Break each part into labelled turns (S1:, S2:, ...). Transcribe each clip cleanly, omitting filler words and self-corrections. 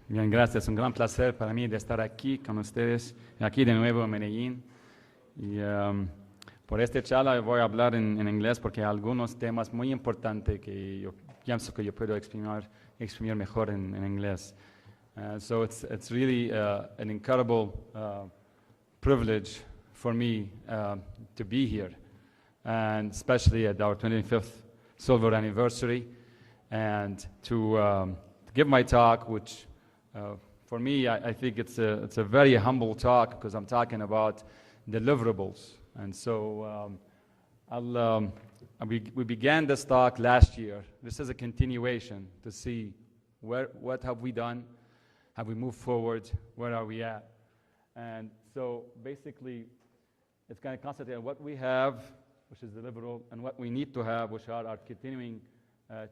S1: Bien, gracias. Un gran placer para mí de estar aquí con ustedes, aquí de nuevo en Medellín. Y por esta charla voy a hablar en inglés porque hay algunos temas muy importantes que yo pienso que yo puedo exprimir mejor en inglés. So it's really an incredible privilege for me to be here, and especially at our 25th silver anniversary, and to give my talk, which for me, I think it's a very humble talk because I'm talking about deliverables. And so we began this talk last year. This is a continuation to see what have we done, have we moved forward, where are we at? And so basically, it's going to concentrate on what we have, which is deliverable, and what we need to have, which are our continuing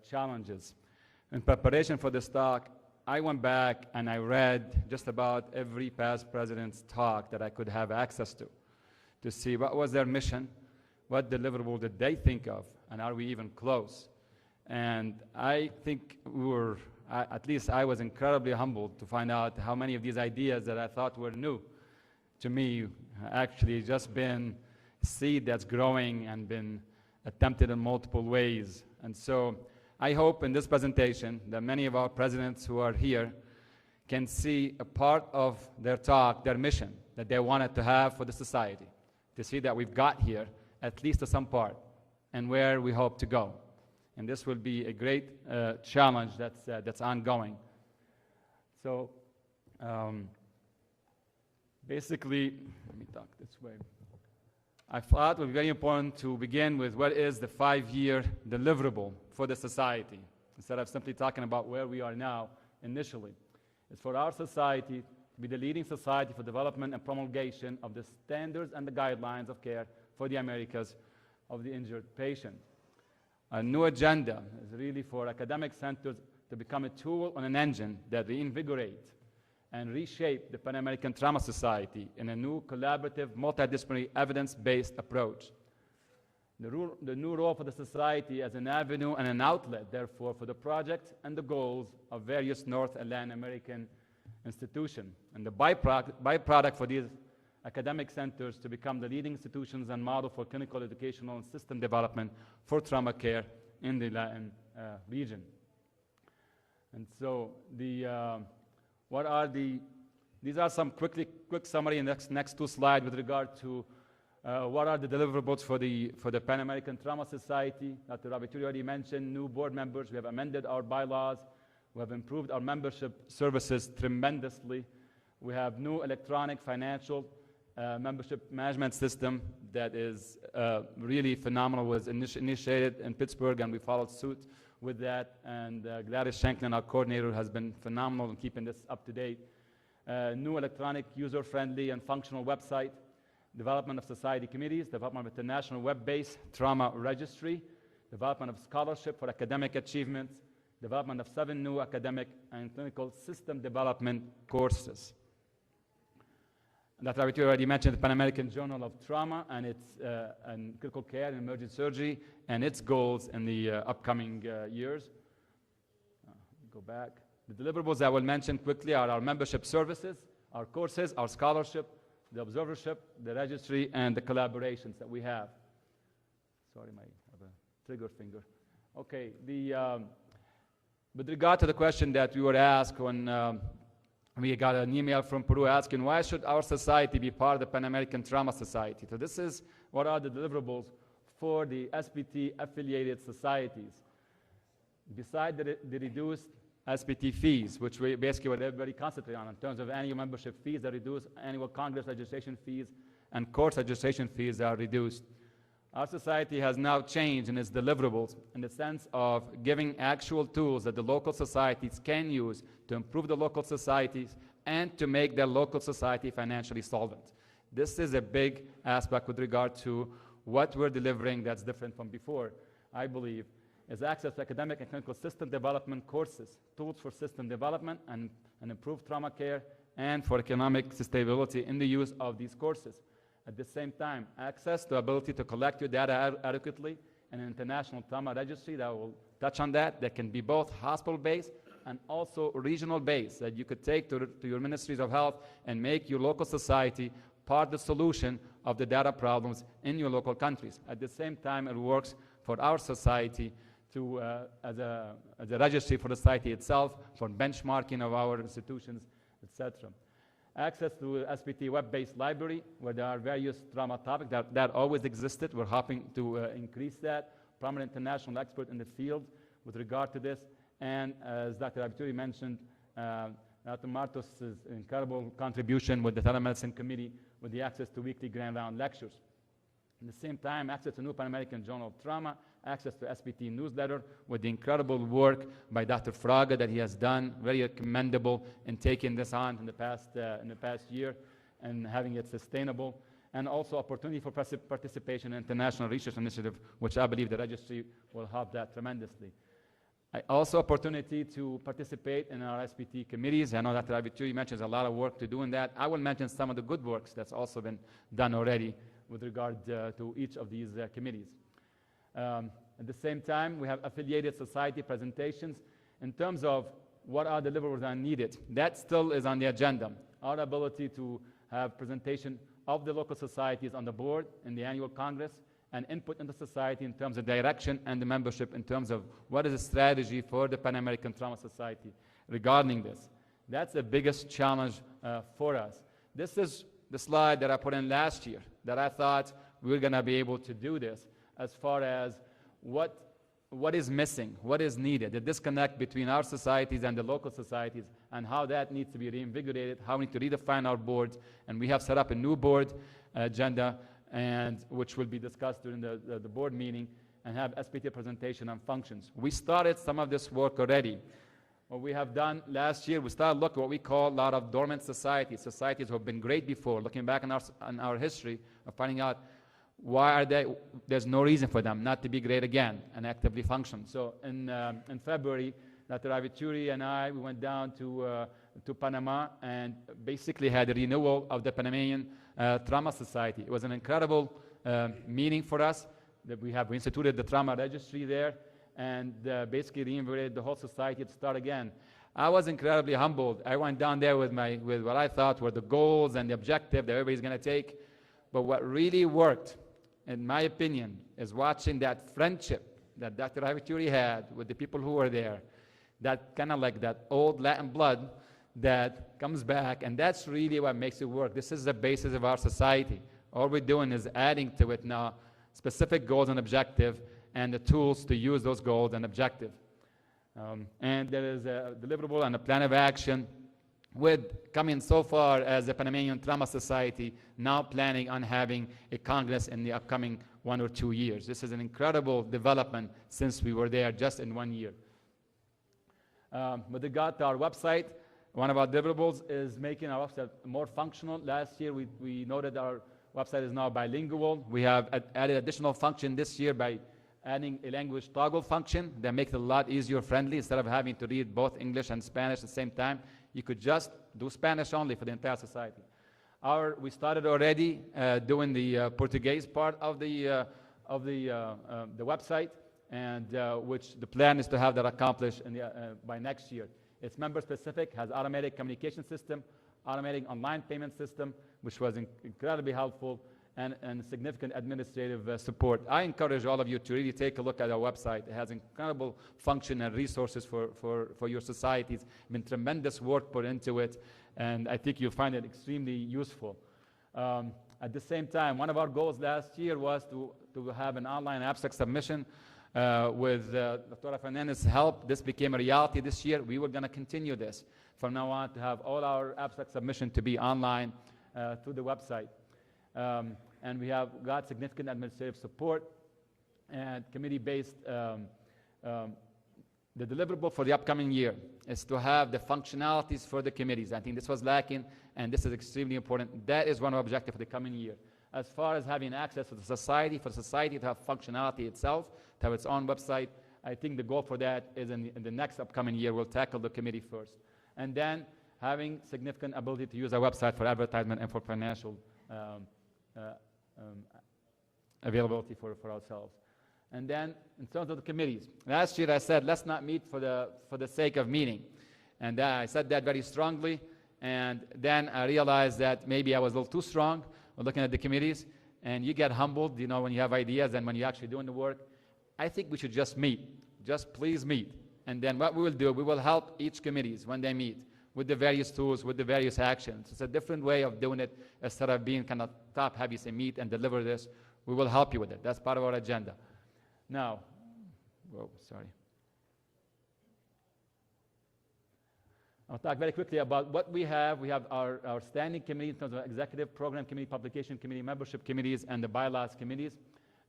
S1: challenges. In preparation for this talk, I went back and I read just about every past president's talk that I could have access to see what was their mission, what deliverable did they think of, and are we even close? And I think at least I was incredibly humbled to find out how many of these ideas that I thought were new to me actually just been a seed that's growing and been attempted in multiple ways. And so I hope in this presentation that many of our presidents who are here can see a part of their talk, their mission that they wanted to have for the society, to see that we've got here, at least to some part, and where we hope to go. And this will be a great challenge that's ongoing. So basically, let me talk this way. I thought it would be very important to begin with what is the 5-year deliverable for the society, instead of simply talking about where we are now initially. It's for our society to be the leading society for development and promulgation of the standards and the guidelines of care for the Americas of the injured patient. A new agenda is really for academic centers to become a tool and an engine that reinvigorate and reshape the Pan American Trauma Society in a new collaborative, multidisciplinary, evidence-based approach. The new role for the society as an avenue and an outlet, therefore, for the projects and the goals of various North and Latin American institutions, and the byproduct for these academic centers to become the leading institutions and model for clinical, educational, and system development for trauma care in the Latin region. And so these are some quick summary in the next two slides with regard to what are the deliverables for the Pan American Trauma Society. Dr. Aboutanos already mentioned new board members. We have amended our bylaws. We have improved our membership services tremendously. We have new electronic financial membership management system that is really phenomenal. Was initiated in Pittsburgh, and we followed suit with that. And Gladys Shanklin, our coordinator, has been phenomenal in keeping this up to date. New electronic, user-friendly, and functional website. Development of society committees, development of international web-based trauma registry, development of scholarship for academic achievements, development of 7 new academic and clinical system development courses. Dr. Aboutanos already mentioned the Pan American Journal of Trauma and its and critical care and emergency surgery and its goals in the upcoming years. Go back. The deliverables I will mention quickly are our membership services, our courses, our scholarship, the observership, the registry, and the collaborations that we have. Sorry, I have a trigger finger. Okay, with regard to the question that we were asked when we got an email from Peru asking, why should our society be part of the Pan American Trauma Society? So this is what are the deliverables for the SPT affiliated societies. Besides the reduced SPT fees, which we basically what everybody concentrate on in terms of annual membership fees are reduced, annual Congress registration fees, and course registration fees are reduced. Our society has now changed in its deliverables in the sense of giving actual tools that the local societies can use to improve the local societies and to make their local society financially solvent. This is a big aspect with regard to what we're delivering that's different from before, I believe, is access to academic and clinical system development courses, tools for system development and improved trauma care, and for economic sustainability in the use of these courses. At the same time, access to ability to collect your data adequately, and an international trauma registry that will touch on that can be both hospital-based and also regional base that you could take to your ministries of health and make your local society part of the solution of the data problems in your local countries. At the same time, it works for our society to, as a registry for the society itself, for benchmarking of our institutions, etc. Access to SPT web-based library, where there are various trauma topics that always existed. We're hoping to increase that. Prominent international expert in the field with regard to this. And as Dr. Aboutanos mentioned, Dr. Martos' incredible contribution with the telemedicine committee with the access to weekly grand round lectures. At the same time, access to New Pan American Journal of Trauma, access to SPT newsletter with the incredible work by Dr. Fraga that he has done, very commendable in taking this on in the past year and having it sustainable. And also opportunity for participation in international research initiative, which I believe the registry will help that tremendously. Also opportunity to participate in our SPT committees. I know Dr. Aboutanos mentions a lot of work to do in that. I will mention some of the good works that's also been done already with regard to each of these committees. At the same time, we have affiliated society presentations in terms of what are deliverables that are needed. That still is on the agenda. Our ability to have presentation of the local societies on the board in the annual Congress and input into society in terms of direction and the membership in terms of what is the strategy for the Pan American Trauma Society regarding this. That's the biggest challenge for us. This is the slide that I put in last year that I thought we were going to be able to do this as far as what is missing, what is needed, the disconnect between our societies and the local societies, and how that needs to be reinvigorated, how we need to redefine our boards. And we have set up a new board agenda, and which will be discussed during the board meeting, and have SPT presentation on functions. We started some of this work already. What we have done last year, we started looking at what we call a lot of dormant societies, societies who have been great before, looking back on our history of finding out why are they, there's no reason for them not to be great again and actively function. So in February, Dr. Aboutanos and I, we went down to Panama and basically had a renewal of the Panamanian Trauma Society. It was an incredible meeting for us that we instituted the trauma registry there and basically reinvigorated the whole society to start again. I was incredibly humbled. I went down there with what I thought were the goals and the objective that everybody's going to take. But what really worked, in my opinion, is watching that friendship that Dr. Aboutanos had with the people who were there, that kind of like that old Latin blood that comes back, and that's really what makes it work. This is the basis of our society. All we're doing is adding to it now specific goals and objective and the tools to use those goals and objective. And there is a deliverable and a plan of action with coming so far as the Panamanian Trauma Society now planning on having a Congress in the upcoming 1 or 2 years. This is an incredible development since we were there just in 1 year. With regard to our website, one of our deliverables is making our website more functional. Last year, we noted our website is now bilingual. We have added additional function this year by adding a language toggle function that makes it a lot easier friendly. Instead of having to read both English and Spanish at the same time, you could just do Spanish only for the entire society. We started already doing the Portuguese part of the website, and which the plan is to have that accomplished by next year. It's member-specific, has automatic communication system, automatic online payment system, which was incredibly helpful, and significant administrative support. I encourage all of you to really take a look at our website. It has incredible function and resources for your societies. Been tremendous work put into it, and I think you'll find it extremely useful. At the same time, one of our goals last year was to have an online abstract submission. With Dr. Fernandez's help, this became a reality this year. We were going to continue this from now on, to have all our abstract submission to be online through the website. And we have got significant administrative support and committee-based. The deliverable for the upcoming year is to have the functionalities for the committees. I think this was lacking, and this is extremely important. That is one of our objectives for the coming year. As far as having access to the society, for the society to have functionality itself, to have its own website, I think the goal for that is in the next upcoming year, we'll tackle the committee first. And then having significant ability to use our website for advertisement and for financial availability for ourselves. And then, in terms of the committees, last year I said, let's not meet for the sake of meeting. And I said that very strongly. And then I realized that maybe I was a little too strong looking at the committees. And you get humbled, you know, when you have ideas and when you're actually doing the work. I think we should just meet. Just please meet. And then what we will do, we will help each committees when they meet with the various tools, with the various actions. It's a different way of doing it instead of being kind of top-heavy, say meet and deliver this. We will help you with it. That's part of our agenda. Now, whoa, sorry. I'll talk very quickly about what we have. We have our standing committee in terms of executive program committee, publication committee, membership committees, and the bylaws committees,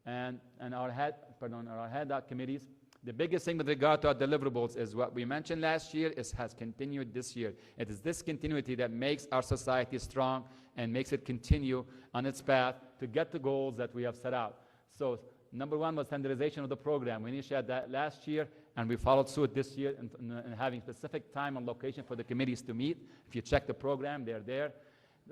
S1: and our head committees. The biggest thing with regard to our deliverables is what we mentioned last year has continued this year. It is this continuity that makes our society strong and makes it continue on its path to get the goals that we have set out. So number one was standardization of the program. We initiated that last year, and we followed suit this year in having specific time and location for the committees to meet. If you check the program, they're there.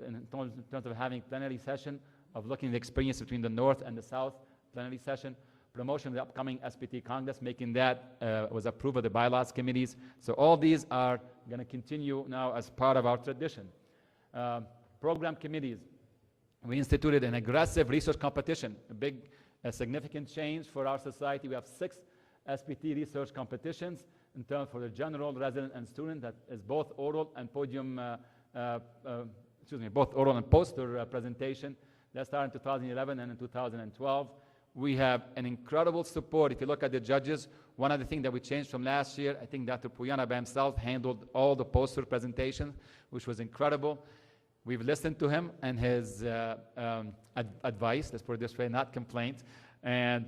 S1: In terms of having plenary session, of looking at the experience between the North and the South plenary session, promotion of the upcoming SPT Congress, making that was approved by the bylaws committees. So all these are going to continue now as part of our tradition. Program committees. We instituted an aggressive research competition, a significant change for our society. We have 6 SPT research competitions in terms for the general, resident, and student. That is both oral and podium, both oral and poster presentation. That started in 2011 and in 2012. We have an incredible support. If you look at the judges, one of the things that we changed from last year, I think Dr. Puyana by himself handled all the poster presentations, which was incredible. We've listened to him and his advice, let's put it this way, not complaints. And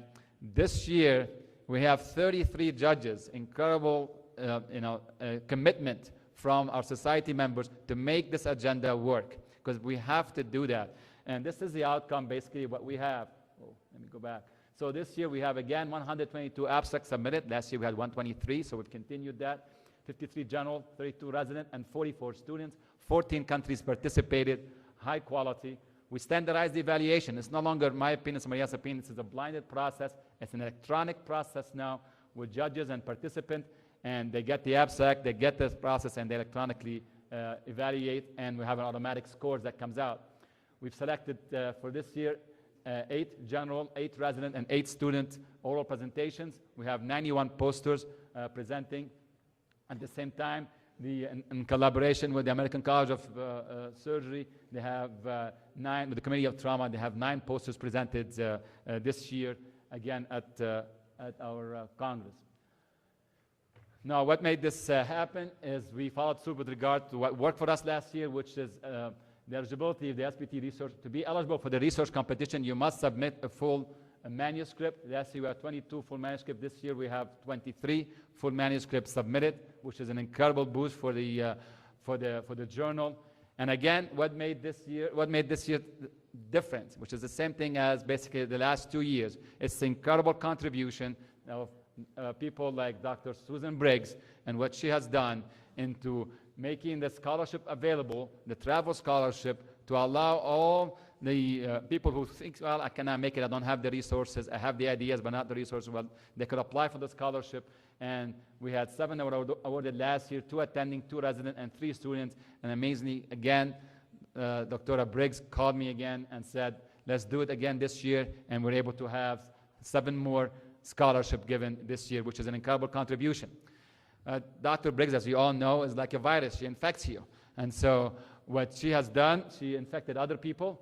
S1: this year, we have 33 judges, incredible commitment from our society members to make this agenda work, because we have to do that. And this is the outcome, basically, what we have. Oh, let me go back. So this year we have, again, 122 abstracts submitted. Last year we had 123, so we've continued that. 53 general, 32 resident, and 44 students. 14 countries participated, high quality. We standardized the evaluation. It's no longer my opinion, somebody else's opinion. This is a blinded process. It's an electronic process now with judges and participants, and they get the abstract, they get this process, and they electronically evaluate, and we have an automatic score that comes out. We've selected for this year 8 general, 8 resident, and 8 student oral presentations. We have 91 posters presenting. At the same time, in collaboration with the American College of Surgery, they have 9, with the Committee of Trauma, they have 9 posters presented this year, again, at our Congress. Now, what made this happen is we followed through with regard to what worked for us last year, which is the eligibility of the SPT research. To be eligible for the research competition, you must submit a full manuscript. Last year we had 22 full manuscripts. This year we have 23 full manuscripts submitted, which is an incredible boost for the journal. And again, what made this year different, which is the same thing as basically the last 2 years, it's the incredible contribution of people like Dr. Susan Briggs and what she has done into making the scholarship available, the travel scholarship, to allow all the people who think, well, I cannot make it, I don't have the resources, I have the ideas but not the resources, well, they could apply for the scholarship. And we had 7 that were awarded last year, 2 attending, 2 resident, and 3 students. And amazingly, again, Dr. Briggs called me again and said, let's do it again this year, and we're able to have 7 more scholarship given this year, which is an incredible contribution. Dr. Briggs, as you all know, is like a virus. She infects you. And so what she has done, she infected other people.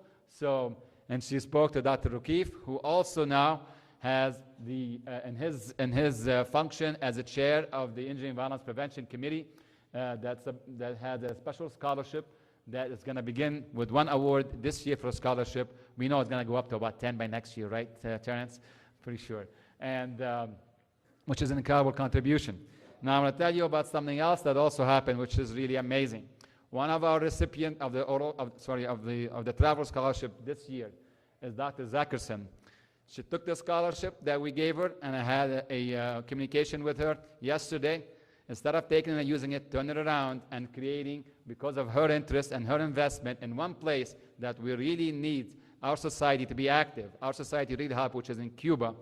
S1: And she spoke to Dr. Rukif, who also now has in his function as a chair of the Injury and Violence Prevention Committee, that had a special scholarship that is going to begin with 1 award this year for a scholarship. We know it's going to go up to about 10 by next year, right, Terrence? Pretty sure. And which is an incredible contribution. Now I'm going to tell you about something else that also happened, which is really amazing. One of our recipients of the travel scholarship this year is Dr. Zackerson. She took the scholarship that we gave her, and I had a communication with her yesterday. Instead of taking it and using it, turn it around and creating, because of her interest and her investment in one place that we really need our society to be active, our society really help, which is in Cuba.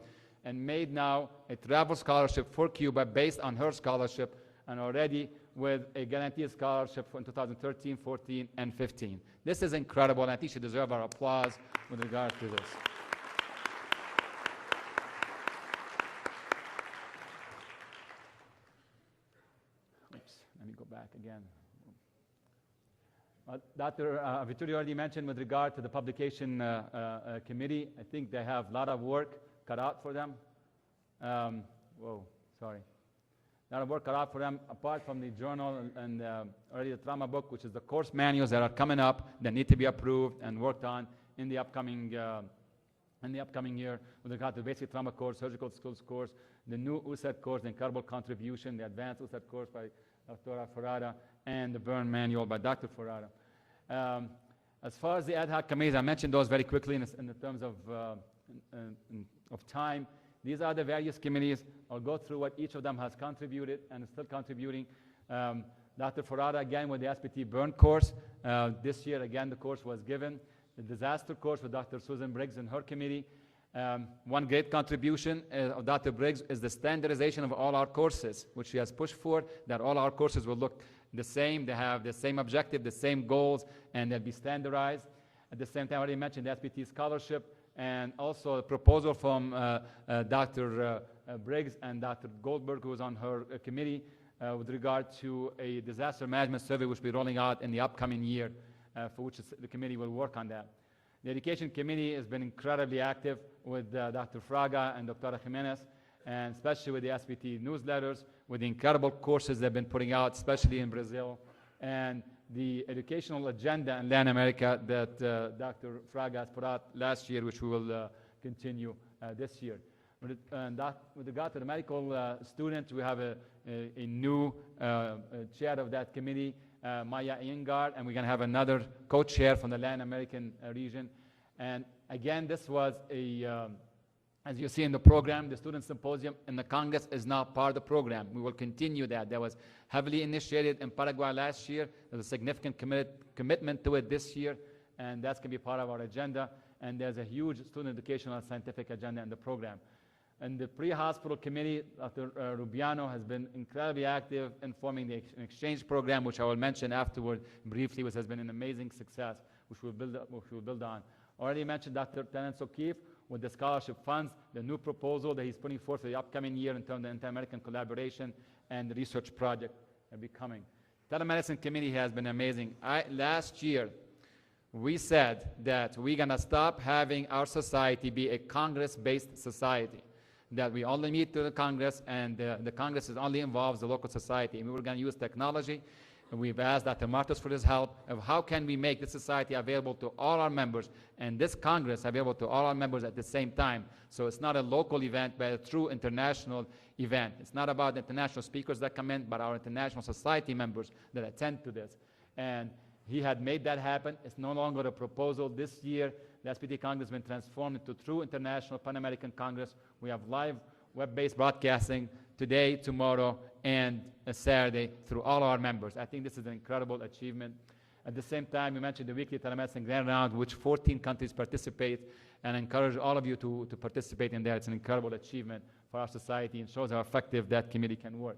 S1: and made now a travel scholarship for Cuba based on her scholarship, and already with a guaranteed scholarship in 2013, 14, and 15. This is incredible, and I think she deserves our applause with regard to this. Oops, let me go back again. Dr. Vittorio already mentioned with regard to the publication committee, I think they have a lot of work cut out for them. A lot of work cut out for them, apart from the journal and already the trauma book, which is the course manuals that are coming up that need to be approved and worked on in the upcoming year with regard to the basic trauma course, surgical skills course, the new USAID course, the incredible contribution, the advanced USAID course by Dr. Ferrara, and the burn manual by Dr. Ferrara. As far as the ad hoc committees, I mentioned those very quickly in the terms of time. These are the various committees. I'll go through what each of them has contributed and is still contributing. Dr. Ferrara, again, with the SPT burn course. This year, again, the course was given. The disaster course with Dr. Susan Briggs and her committee. One great contribution of Dr. Briggs is the standardization of all our courses, which she has pushed for, that all our courses will look the same. They have the same objective, the same goals, and they'll be standardized. At the same time, I already mentioned the SPT scholarship, and also a proposal from Dr. Briggs and Dr. Goldberg, who was on her committee, with regard to a disaster management survey, which will be rolling out in the upcoming year, for which the committee will work on that. The Education Committee has been incredibly active with Dr. Fraga and Dr. Jimenez, and especially with the SPT newsletters, with the incredible courses they've been putting out, especially in Brazil, and the educational agenda in Latin America that Dr. Fraga has put out last year, which we will continue this year. With regard to the medical students, we have a new chair of that committee, Maya Iyengar, and we're going to have another co-chair from the Latin American region. And again, this was as you see in the program, the Student Symposium in the Congress is now part of the program. We will continue that. That was heavily initiated in Paraguay last year. There's a significant commitment to it this year, and that's going to be part of our agenda. And there's a huge student educational and scientific agenda in the program. And the pre-hospital committee, Dr. Rubiano, has been incredibly active in forming the exchange program, which I will mention afterward briefly, which has been an amazing success, which we'll build on. Already mentioned Dr. Terence O'Keefe with the scholarship funds, the new proposal that he's putting forth for the upcoming year in terms of inter-American collaboration and the research project that will be coming. Telemedicine committee has been amazing. Last year, we said that we're going to stop having our society be a Congress-based society, that we only meet to the Congress, and the Congress only involves the local society. And we were going to use technology, and we've asked Dr. Martos for his help of how can we make this society available to all our members, and this Congress available to all our members at the same time. So it's not a local event, but a true international event. It's not about the international speakers that come in, but our international society members that attend to this. And he had made that happen. It's no longer a proposal. This year, the SPT Congress has been transformed into true international Pan-American Congress. We have live web-based broadcasting today, tomorrow, and Saturday through all our members. I think this is an incredible achievement. At the same time, we mentioned the weekly telemedicine grand round, which 14 countries participate, and I encourage all of you to participate in that. It's an incredible achievement for our society and shows how effective that committee can work.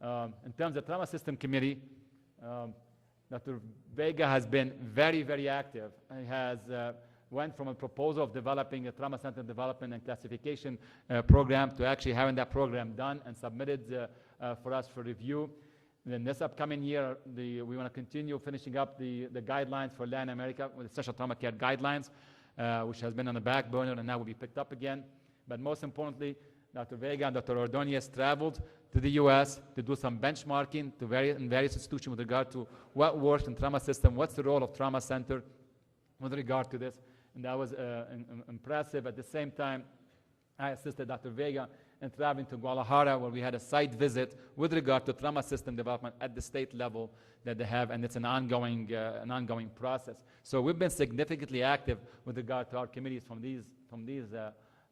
S1: In terms of trauma system committee, Dr. Vega has been very, very active. He has went from a proposal of developing a trauma center development and classification program to actually having that program done and submitted for us for review. Then this upcoming year, we want to continue finishing up the guidelines for Latin America with essential trauma care guidelines, which has been on the back burner and now will be picked up again. But most importantly, Dr. Vega and Dr. Ordonez traveled to the U.S. to do some benchmarking in various institutions with regard to what works in trauma system, what's the role of trauma center with regard to this. And that was impressive. At the same time, I assisted Dr. Vega in traveling to Guadalajara, where we had a site visit with regard to trauma system development at the state level that they have, and it's an ongoing process. So we've been significantly active with regard to our committees from these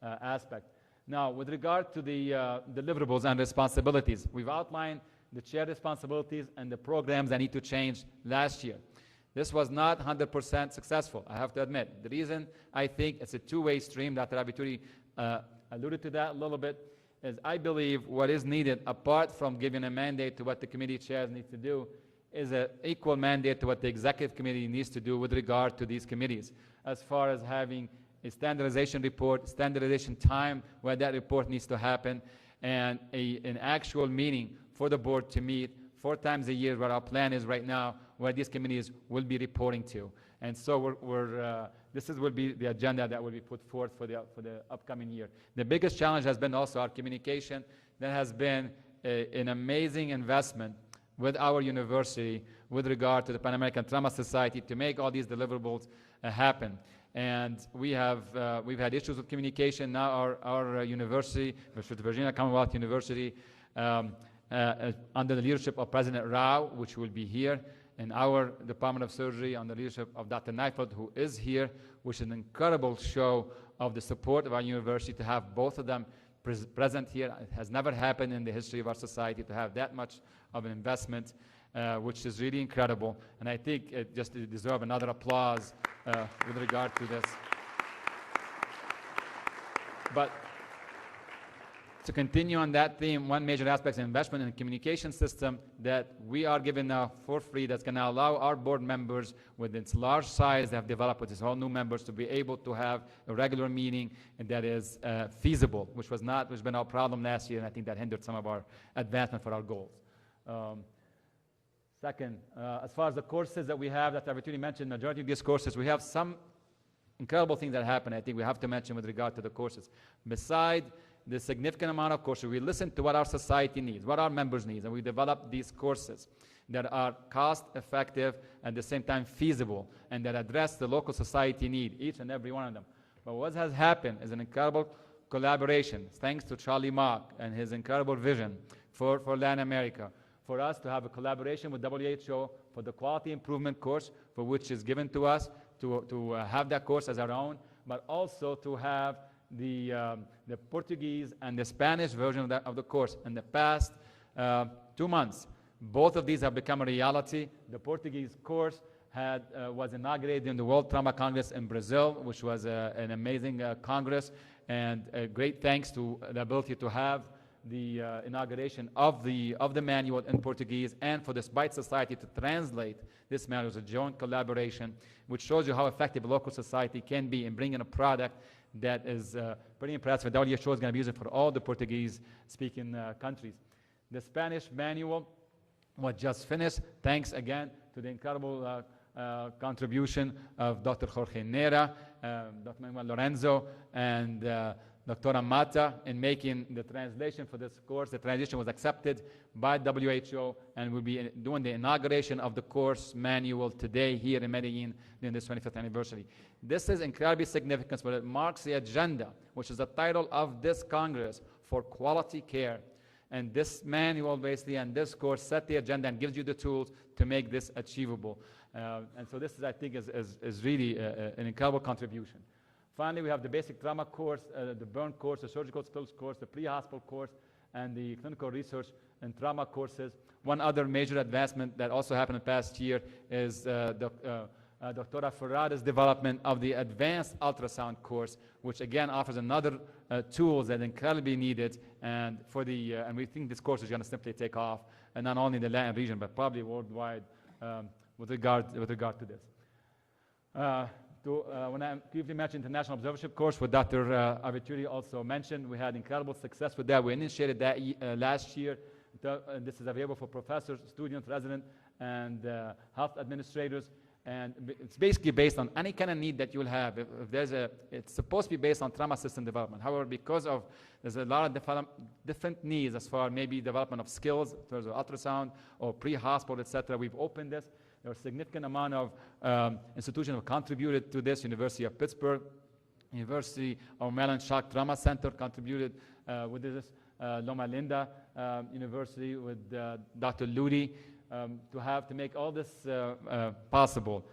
S1: aspects. Now, with regard to the deliverables and responsibilities, we've outlined the chair responsibilities and the programs that need to change last year. This was not 100% successful, I have to admit. The reason, I think, it's a two-way stream. Dr. Abituri alluded to that a little bit, is I believe what is needed, apart from giving a mandate to what the committee chairs need to do, is an equal mandate to what the executive committee needs to do with regard to these committees, as far as having a standardization report, standardization time where that report needs to happen, and an actual meeting for the board to meet 4 times a year, where our plan is right now, where these committees will be reporting to. And so this will be the agenda that will be put forth for the upcoming year. The biggest challenge has been also our communication. There has been an amazing investment with our university with regard to the Pan American Trauma Society to make all these deliverables happen. And we've had issues with communication. Now our university, which is Virginia Commonwealth University, under the leadership of President Rao, which will be here, and our Department of Surgery under the leadership of Dr. Neifeld, who is here, which is an incredible show of the support of our university to have both of them present here. It has never happened in the history of our society to have that much of an investment, which is really incredible. And I think it just deserves another applause with regard to this. But to continue on that theme, one major aspect is investment in the communication system that we are giving now for free, that's going to allow our board members, with its large size they have developed with its all new members, to be able to have a regular meeting that is feasible, which has been our problem last year, and I think that hindered some of our advancement for our goals. Second, as far as the courses that we have, that I've already mentioned, majority of these courses, we have some incredible things that happen, I think we have to mention with regard to the courses. Beside the significant amount of courses, we listen to what our society needs, what our members need, and we develop these courses that are cost-effective, at the same time feasible, and that address the local society need, each and every one of them. But what has happened is an incredible collaboration, thanks to Charlie Mock and his incredible vision for Latin America, for us to have a collaboration with WHO for the quality improvement course, for which is given to us to have that course as our own, but also to have the Portuguese and the Spanish version of the course. In the past 2 months, both of these have become a reality. The Portuguese course was inaugurated in the World Trauma Congress in Brazil, which was an amazing congress, and great thanks to the ability to have the inauguration of the manual in Portuguese, and for the SPT Society to translate this manual. It was a joint collaboration, which shows you how effective a local society can be in bringing a product that is pretty impressive. WHO is going to be using for all the Portuguese-speaking countries. The Spanish manual was just finished, thanks again to the incredible contribution of Dr. Jorge Nera, Dr. Manuel Lorenzo, and Dr. Mata in making the translation for this course. The translation was accepted by WHO, and we'll be doing the inauguration of the course manual today here in Medellin during this 25th anniversary. This is incredibly significant, but it marks the agenda, which is the title of this Congress, for quality care. And this manual, basically, and this course set the agenda and gives you the tools to make this achievable. And so this is, I think, is really an incredible contribution. Finally, we have the basic trauma course, the burn course, the surgical skills course, the pre-hospital course, and the clinical research and trauma courses. One other major advancement that also happened in the past year is Dr. Ferrara's development of the advanced ultrasound course, which again offers another tools that are incredibly needed, and and we think this course is going to simply take off, and not only in the Latin region, but probably worldwide with regard to this. When I briefly mentioned International Observership course, what Dr. Avituri also mentioned, we had incredible success with that. We initiated that last year. This is available for professors, students, residents, and health administrators. And it's basically based on any kind of need that you'll have. If it's supposed to be based on trauma system development. However, because there's a lot of different needs as far as maybe development of skills, in terms of ultrasound or pre-hospital, etc., we've opened this. There are a significant amount of institutions have contributed to this. University of Pittsburgh, University of Maryland Shock Trauma Center contributed with this. Loma Linda University with Dr. Ludi to make all this possible.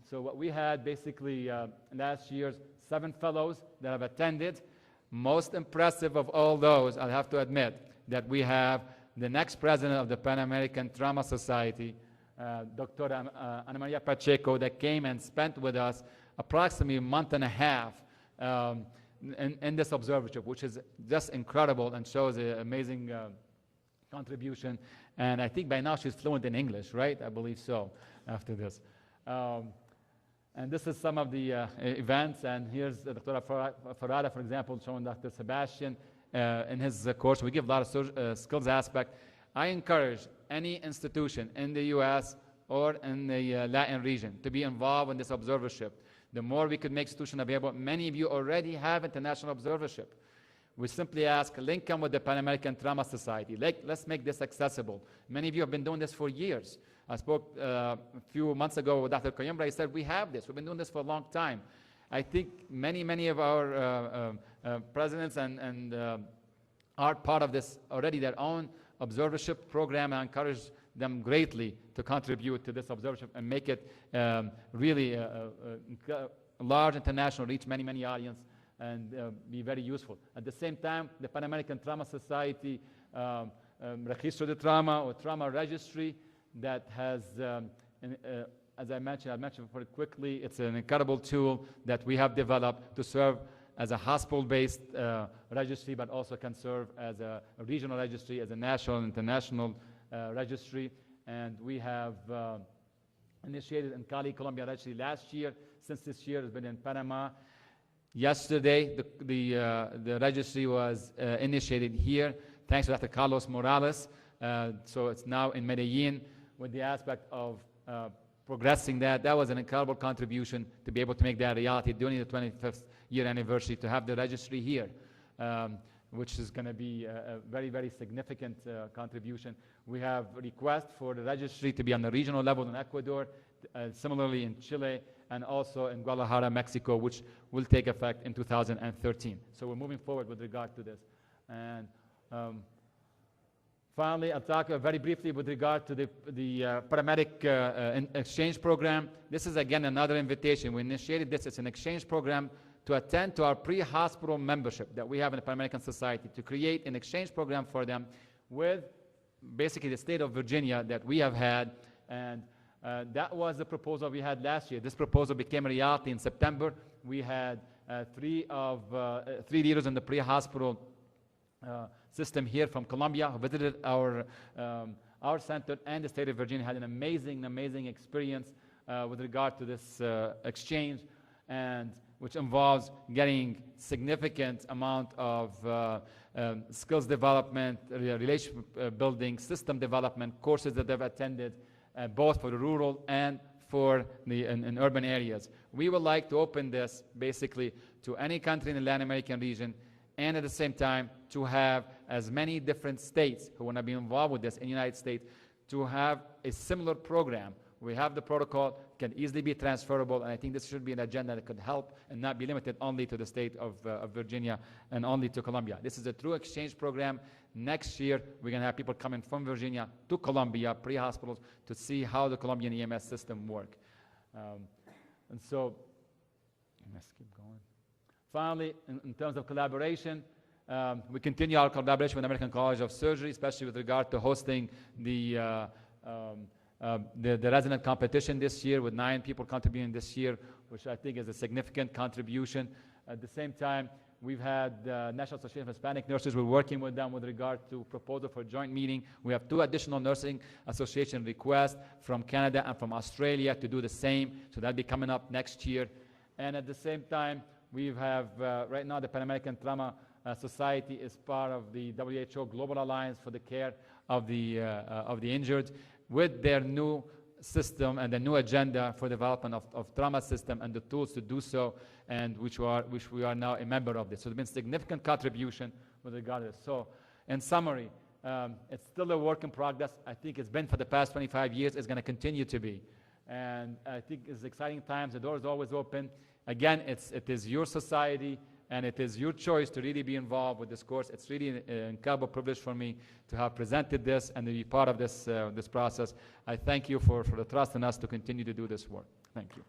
S1: So what we had basically last year's 7 fellows that have attended. Most impressive of all those, I'll have to admit, that we have the next president of the Pan American Trauma Society, Dr. Ana Maria Pacheco, that came and spent with us approximately a month and a half in this observership, which is just incredible and shows an amazing contribution. And I think by now she's fluent in English, right? I believe so, after this. And this is some of the events, and here's Dr. Farada, for example, showing Dr. Sebastian in his course. We give a lot of skills aspect. I encourage any institution in the U.S. or in the Latin region to be involved in this observership. The more we could make institutions available, many of you already have international observership. We simply ask, link them with the Pan American Trauma Society. Let's make this accessible. Many of you have been doing this for years. I spoke a few months ago with Dr. Coimbra. He said, we have this. We've been doing this for a long time. I think many of our presidents and are part of this already, their own observership program. I encourage them greatly to contribute to this observership and make it really a large international, reach many audience, and be very useful. At the same time, the Pan American Trauma Society Registro de Trauma or Trauma Registry that has, as I mentioned very quickly, it's an incredible tool that we have developed to serve as a hospital-based registry, but also can serve as a regional registry, as a national and international registry. And we have initiated in Cali, Colombia registry last year. Since this year, it's been in Panama. Yesterday, the registry was initiated here, thanks to Dr. Carlos Morales. So it's now in Medellin with the aspect of progressing that. That was an incredible contribution to be able to make that reality during the 25th year anniversary, to have the registry here, which is going to be a very significant contribution. We have requests for the registry to be on the regional level in Ecuador, similarly in Chile, and also in Guadalajara, Mexico, which will take effect in 2013. So we're moving forward with regard to this. And finally, I'll talk very briefly with regard to the paramedic exchange program. This is, again, another invitation. We initiated this. It's an exchange program to attend to our pre-hospital membership that we have in the Pan American Society, to create an exchange program for them with basically the state of Virginia that we have had. And that was the proposal we had last year. This proposal became a reality in September. We had three leaders in the pre-hospital system here from Colombia who visited our center, and the state of Virginia had an amazing experience with regard to this exchange, and which involves getting significant amount of skills development, relationship building, system development, courses that they've attended, both for the rural and for the in urban areas. We would like to open this basically to any country in the Latin American region, and at the same time to have as many different states who want to be involved with this in the United States to have a similar program. We have the protocol, can easily be transferable, and I think this should be an agenda that could help and not be limited only to the state of Virginia and only to Colombia. This is a true exchange program. Next year, we're going to have people coming from Virginia to Colombia, pre-hospitals, to see how the Colombian EMS system work. And so, let's keep going. Finally, in terms of collaboration, we continue our collaboration with the American College of Surgery, especially with regard to hosting the resident competition this year, with 9 people contributing this year, which I think is a significant contribution. At the same time, we've had National Association of Hispanic Nurses. We're working with them with regard to proposal for a joint meeting. We have 2 additional nursing association requests from Canada and from Australia to do the same, so that'll be coming up next year. And at the same time, we have right now the Pan American Trauma Society is part of the WHO Global Alliance for the Care of the Injured, with their new system and the new agenda for development of trauma system and the tools to do so, and which we are now a member of this. So there's been significant contribution with regard to this. So in summary, it's still a work in progress. I think it's been for the past 25 years. It's going to continue to be. And I think it's exciting times. The door is always open. Again, it is your society, and it is your choice to really be involved with this course. It's really an incredible privilege for me to have presented this and to be part of this process. I thank you for the trust in us to continue to do this work. Thank you.